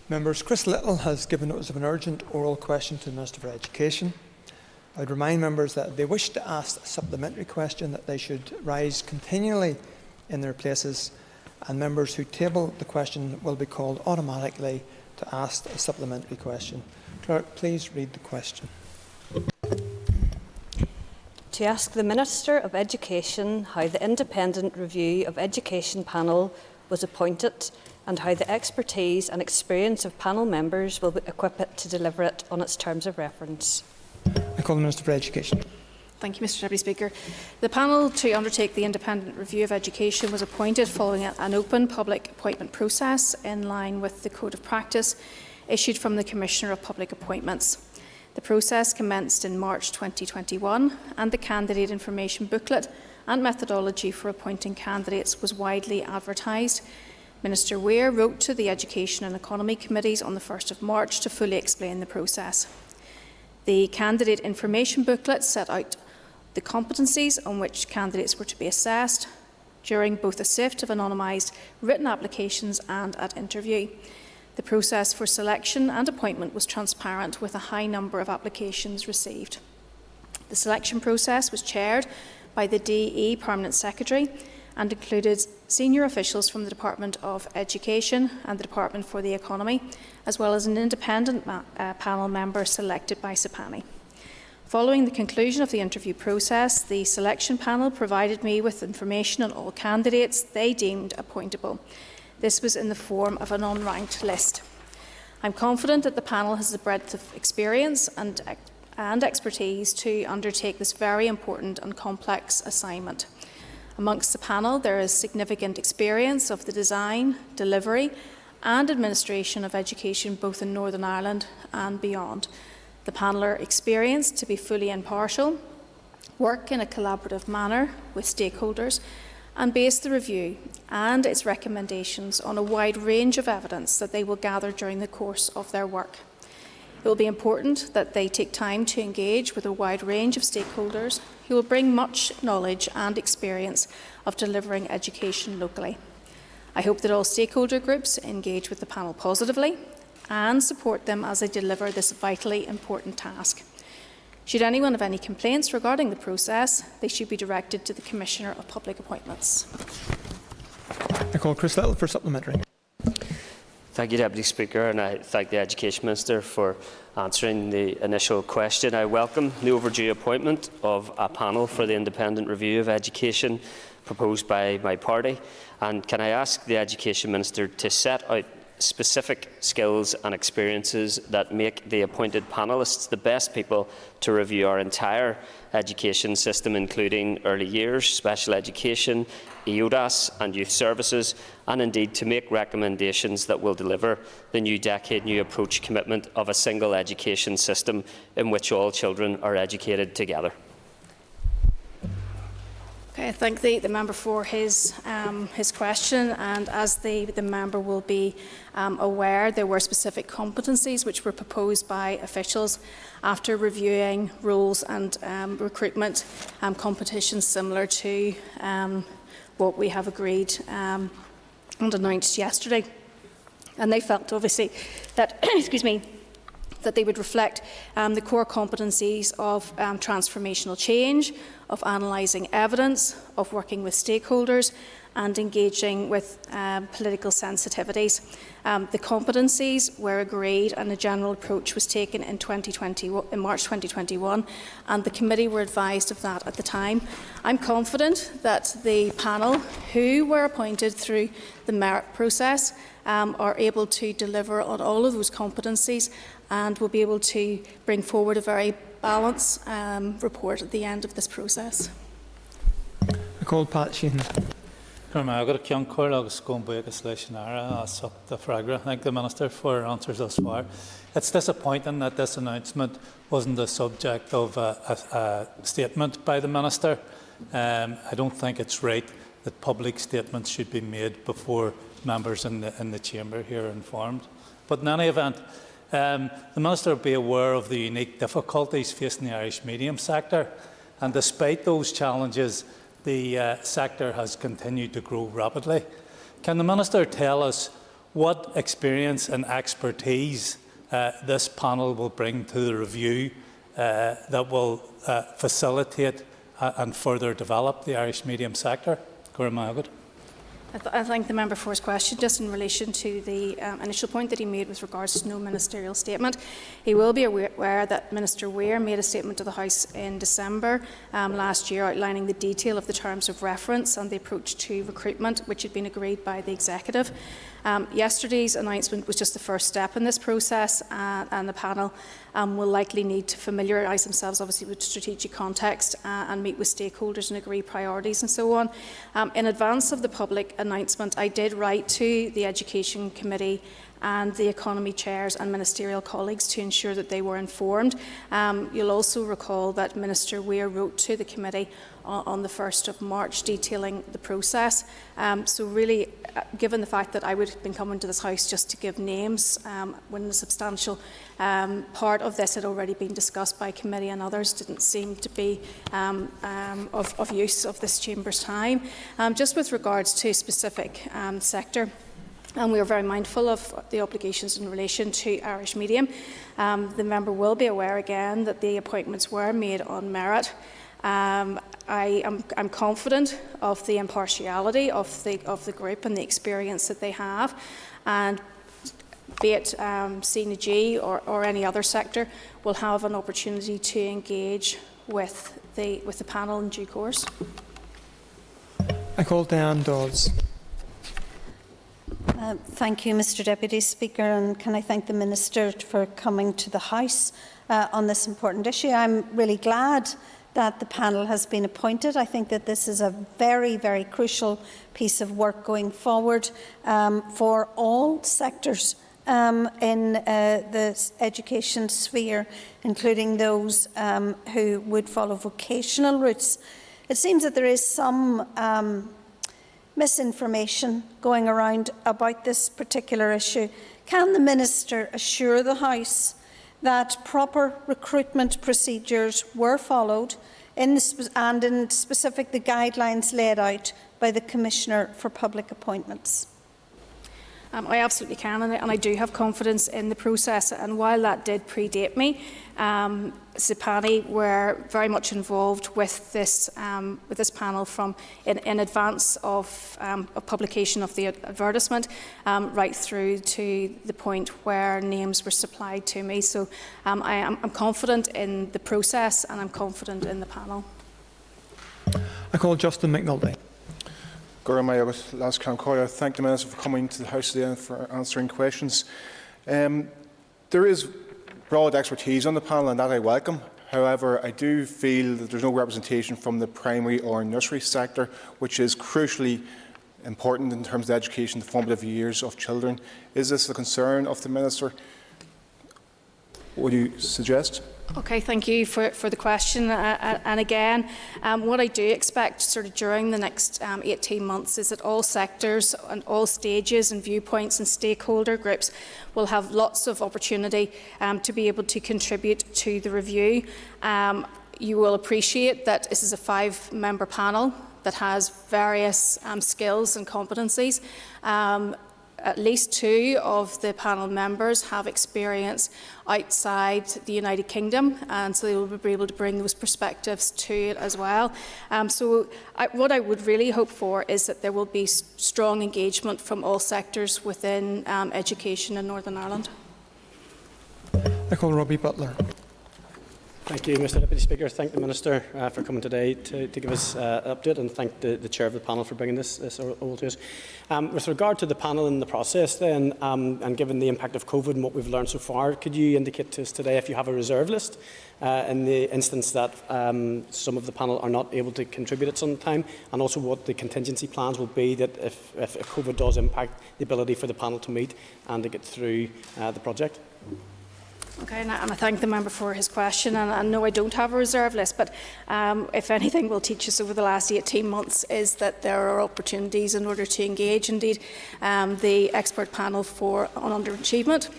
Members, Chris Lyttle has given notice of an urgent oral question to the Minister for Education. I would remind members that if they wish to ask a supplementary question, that they should rise continually in their places, and members who table the question will be called automatically to ask a supplementary question. Clerk, please read the question. To ask the Minister of Education how the Independent Review of Education panel was appointed and how the expertise and experience of panel members will be equipped to deliver it on its terms of reference. I call the Minister for Education. Thank you, Mr Deputy Speaker. The panel to undertake the Independent Review of Education was appointed following an open public appointment process in line with the Code of Practice issued from the Commissioner of Public Appointments. The process commenced in March 2021 and the candidate information booklet and methodology for appointing candidates was widely advertised. Minister Weir wrote to the Education and Economy Committees on the 1st of March to fully explain the process. The candidate information booklet set out the competencies on which candidates were to be assessed during both a sift of anonymised written applications and at interview. The process for selection and appointment was transparent with a high number of applications received. The selection process was chaired by the DE Permanent Secretary and included senior officials from the Department of Education and the Department for the Economy, as well as an independent panel member selected by SEPANI. Following the conclusion of the interview process, the selection panel provided me with information on all candidates they deemed appointable. This was in the form of an unranked list. I'm confident that the panel has the breadth of experience and expertise to undertake this very important and complex assignment. Amongst the panel, there is significant experience of the design, delivery and administration of education both in Northern Ireland and beyond. The panel are experienced to be fully impartial, work in a collaborative manner with stakeholders and base the review and its recommendations on a wide range of evidence that they will gather during the course of their work. It will be important that they take time to engage with a wide range of stakeholders who will bring much knowledge and experience of delivering education locally. I hope that all stakeholder groups engage with the panel positively and support them as they deliver this vitally important task. Should anyone have any complaints regarding the process, they should be directed to the Commissioner of Public Appointments. I call Chris Lyttle for supplementary. Thank you, Deputy Speaker, and I thank the Education Minister for answering the initial question. I welcome the overdue appointment of a panel for the Independent Review of Education proposed by my party. And can I ask the Education Minister to set out specific skills and experiences that make the appointed panellists the best people to review our entire education system, including early years, special education, EODAS and youth services, and indeed to make recommendations that will deliver the new decade, new approach commitment of a single education system in which all children are educated together. I thank the member for his question, and as the member will be aware, there were specific competencies which were proposed by officials after reviewing rules and recruitment competitions similar to what we have agreed and announced yesterday. And they felt obviously that excuse me, that they would reflect the core competencies of transformational change, of analysing evidence, of working with stakeholders and engaging with political sensitivities. The competencies were agreed and a general approach was taken in March 2021, and the committee were advised of that at the time. I'm confident that the panel who were appointed through the merit process are able to deliver on all of those competencies and will be able to bring forward a very balanced report at the end of this process. I call Pat Sheehan. I thank the Minister for her answers thus far. It's disappointing that this announcement wasn't the subject of a statement by the Minister. I don't think it's right that public statements should be made before members in the chamber here are informed. But in any event, the Minister will be aware of the unique difficulties facing the Irish medium sector, and despite those challenges, the sector has continued to grow rapidly. Can the Minister tell us what experience and expertise this panel will bring to the review that will facilitate and further develop the Irish medium sector. I thank the member for his question. Just in relation to the initial point that he made with regards to no ministerial statement, he will be aware that Minister Weir made a statement to the House in December last year outlining the detail of the terms of reference and the approach to recruitment, which had been agreed by the Executive. Yesterday's announcement was just the first step in this process, and the panel will likely need to familiarise themselves, obviously, with strategic context and meet with stakeholders and agree priorities and so on. In advance of the public announcement, I did write to the Education Committee and the economy chairs and ministerial colleagues to ensure that they were informed. You'll also recall that Minister Weir wrote to the committee on the 1st of March detailing the process. So really, given the fact that I would have been coming to this House just to give names, when the substantial part of this had already been discussed by committee and others, didn't seem to be of use of this Chamber's time. Just with regards to a specific sector, and we are very mindful of the obligations in relation to Irish medium. The member will be aware again that the appointments were made on merit. I'm confident of the impartiality of the group and the experience that they have, and be it CNG or any other sector, will have an opportunity to engage with the panel in due course. I call Diane Dodds. Thank you, Mr Deputy Speaker, and can I thank the Minister for coming to the House on this important issue. I'm really glad that the panel has been appointed. I think that this is a very, very crucial piece of work going forward for all sectors in the education sphere, including those who would follow vocational routes. It seems that there is some misinformation going around about this particular issue. Can the Minister assure the House that proper recruitment procedures were followed and in specific the guidelines laid out by the Commissioner for Public Appointments? I absolutely can, and I do have confidence in the process. And while that did predate me, SIPANI were very much involved with this panel from in advance of publication of the advertisement, right through to the point where names were supplied to me. So I'm confident in the process, and I'm confident in the panel. I call Justin McNulty. Thank the Minister for coming to the House today and for answering questions. There is broad expertise on the panel, and that I welcome. However, I do feel that there's no representation from the primary or nursery sector, which is crucially important in terms of education, the formative years of children. Is this a concern of the Minister? Would you suggest? Okay, thank you for the question. And again, what I do expect sort of during the next 18 months is that all sectors and all stages and viewpoints and stakeholder groups will have lots of opportunity to be able to contribute to the review. You will appreciate that this is a 5-member panel that has various skills and competencies. At least 2 of the panel members have experience outside the United Kingdom, and so they will be able to bring those perspectives to it as well. What I would really hope for is that there will be strong engagement from all sectors within education in Northern Ireland. I call Robbie Butler. Thank you, Mr Deputy Speaker. Thank the Minister for coming today to give us an update, and thank the Chair of the panel for bringing this all to us. With regard to the panel and the process then, and given the impact of COVID and what we've learned so far, could you indicate to us today if you have a reserve list in the instance that some of the panel are not able to contribute at some time, and also what the contingency plans will be that if COVID does impact the ability for the panel to meet and to get through the project? Okay, and I thank the member for his question, and no, I don't have a reserve list, but if anything will teach us over the last 18 months is that there are opportunities in order to engage, indeed, the expert panel on underachievement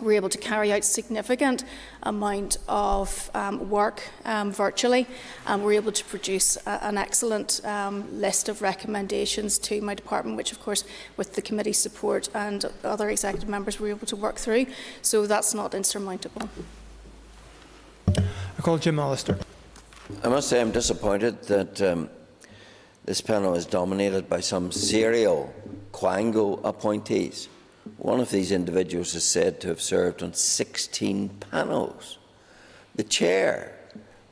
we're able to carry out significant amount of work virtually, and we're able to produce an excellent list of recommendations to my department, which of course with the committee's support and other executive members we're able to work through, so that's not insurmountable. I call Jim Allister. I must say I'm disappointed that this panel is dominated by some serial Quango appointees. One of these individuals is said to have served on 16 panels. The chair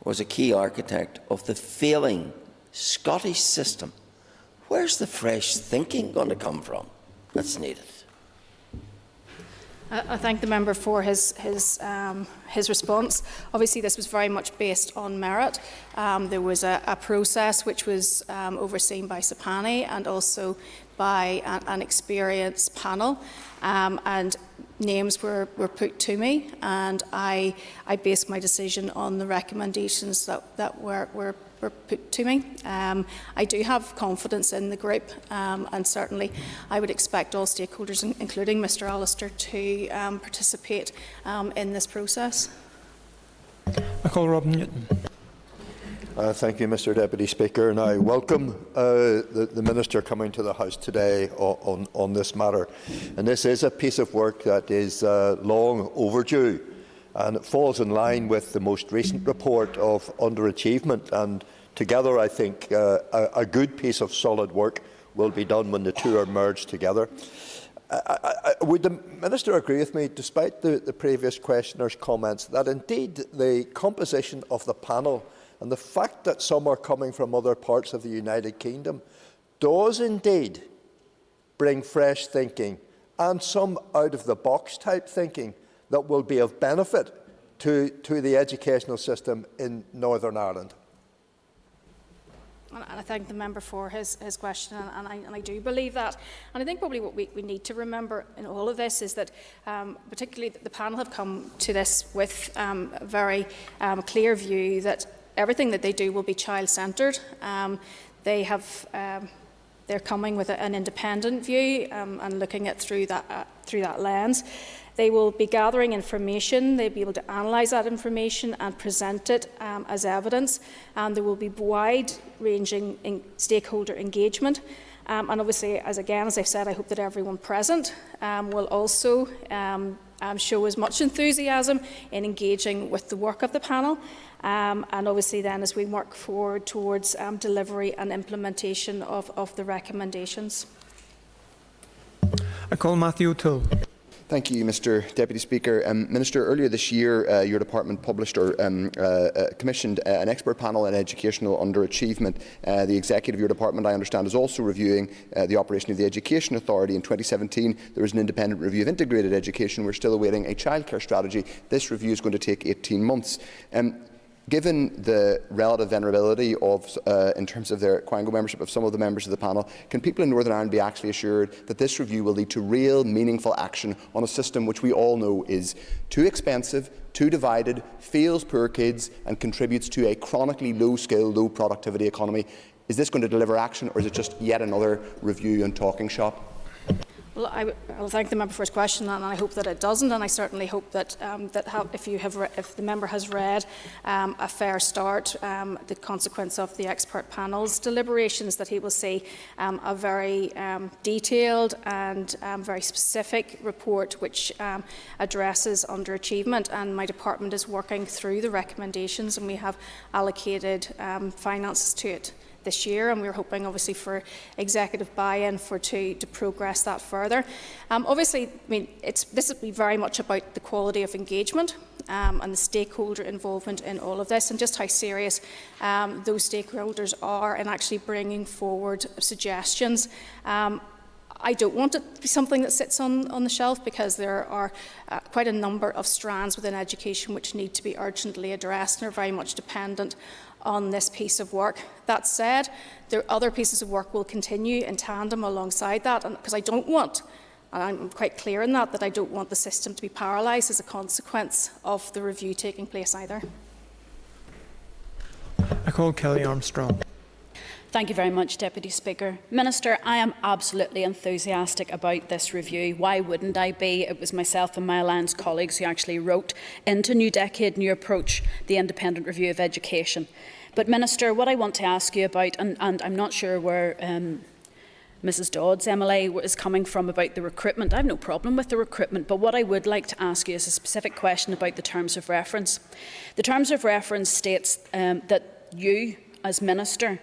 was a key architect of the failing Scottish system. Where's the fresh thinking going to come from that's needed? I thank the member for his response. Obviously, this was very much based on merit. There was a process which was overseen by Sapani and also by an experienced panel, and names were put to me, and I based my decision on the recommendations that were put to me. I do have confidence in the group, and certainly I would expect all stakeholders, including Mr Allister, to participate in this process. I call Robin Newton. Thank you, Mr Deputy Speaker, and I welcome the Minister coming to the House today on this matter. And this is a piece of work that is long overdue, and it falls in line with the most recent report of underachievement, and together I think a good piece of solid work will be done when the two are merged together. Would the Minister agree with me, despite the previous questioner's comments, that indeed the composition of the panel and the fact that some are coming from other parts of the United Kingdom does indeed bring fresh thinking and some out-of-the-box type thinking that will be of benefit to the educational system in Northern Ireland? And I thank the member for his question, and I do believe that. And I think probably what we need to remember in all of this is that particularly the panel have come to this with a very clear view that everything that they do will be child-centred. They're coming with an independent view and looking at through that lens. They will be gathering information. They'll be able to analyse that information and present it as evidence. And there will be wide-ranging stakeholder engagement. And obviously, as I've said, I hope that everyone present will also show as much enthusiasm in engaging with the work of the panel. And obviously then as we work forward towards delivery and implementation of the recommendations. I call Matthew O'Toole. Thank you, Mr Deputy Speaker. Minister, earlier this year your department published or commissioned an expert panel on educational underachievement. The executive of your department, I understand, is also reviewing the operation of the Education Authority. In 2017 there was an independent review of integrated education. We're still awaiting a childcare strategy. This review is going to take 18 months. Given the relative vulnerability of, in terms of their Quango membership of some of the members of the panel, can people in Northern Ireland be actually assured that this review will lead to real, meaningful action on a system which we all know is too expensive, too divided, fails poor kids and contributes to a chronically low-skill, low-productivity economy? Is this going to deliver action, or is it just yet another review and talking shop? Well, I'll thank the member for his question, and I hope that it doesn't. And I certainly hope that if the member has read A Fair Start, the consequence of the expert panel's deliberations, that he will see a very detailed and very specific report which addresses underachievement. And my department is working through the recommendations, and we have allocated finances to it this year, and we're hoping obviously for executive buy-in to progress that further. Obviously, this will be very much about the quality of engagement and the stakeholder involvement in all of this, and just how serious those stakeholders are in actually bringing forward suggestions. I don't want it to be something that sits on the shelf, because there are quite a number of strands within education which need to be urgently addressed and are very much dependent on this piece of work. That said, there are other pieces of work will continue in tandem alongside that, and because I don't want, and I'm quite clear in that I don't want the system to be paralysed as a consequence of the review taking place either. I call Kelly Armstrong. Thank you very much, Deputy Speaker. Minister, I am absolutely enthusiastic about this review. Why wouldn't I be? It was myself and my Alliance colleagues who actually wrote into New Decade, New Approach, the independent review of education. But Minister, what I want to ask you about, and I'm not sure where Mrs Dodds MLA is coming from about the recruitment. I have no problem with the recruitment, but what I would like to ask you is a specific question about the terms of reference. The terms of reference states that you, as Minister,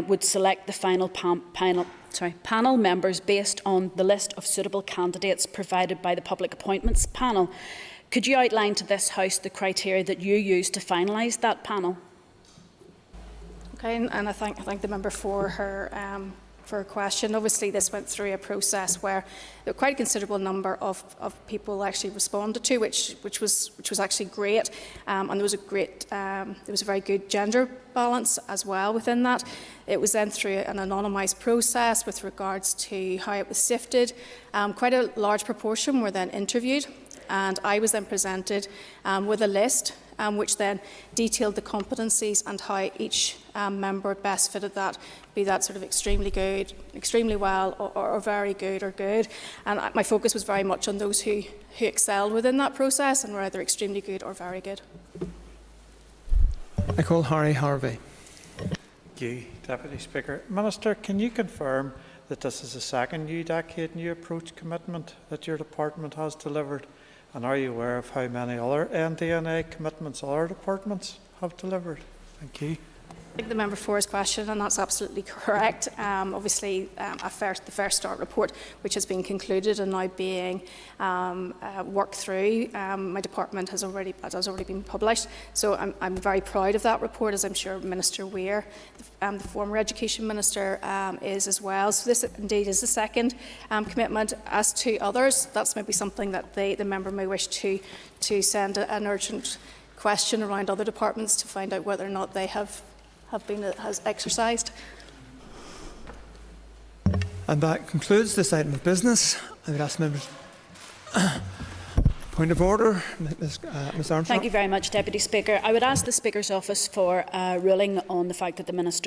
would select the final panel members based on the list of suitable candidates provided by the Public Appointments Panel. Could you outline to this House the criteria that you use to finalise that panel? Okay, and I thank the member for her question. Obviously, this went through a process where there were quite a considerable number of people actually responded to, which was actually great, and there was a very good gender balance as well within that. It was then through an anonymised process with regards to how it was sifted. Quite a large proportion were then interviewed, and I was then presented with a list which then detailed the competencies and how each member best fitted that, be that sort of extremely good, extremely well, or very good or good. And my focus was very much on those who excelled within that process and were either extremely good or very good. I call Harry Harvey. Thank you, Deputy Speaker. Minister, can you confirm that this is the second New Decade, New Approach commitment that your department has delivered? And are you aware of how many other NDNA commitments other departments have delivered? Thank you. I think the member for his question, and that's absolutely correct. Obviously, the First Start report, which has been concluded and now being worked through, my department has already been published. So I'm very proud of that report, as I'm sure Minister Weir, the former Education Minister, is as well. So this indeed is the second commitment. As to others, that's maybe something that the member may wish to send an urgent question around other departments to find out whether or not they has exercised. And that concludes this item of business. I would ask members. Point of order, Ms. Armstrong. Thank you very much, Deputy Speaker. I would ask the Speaker's office for a ruling on the fact that the Minister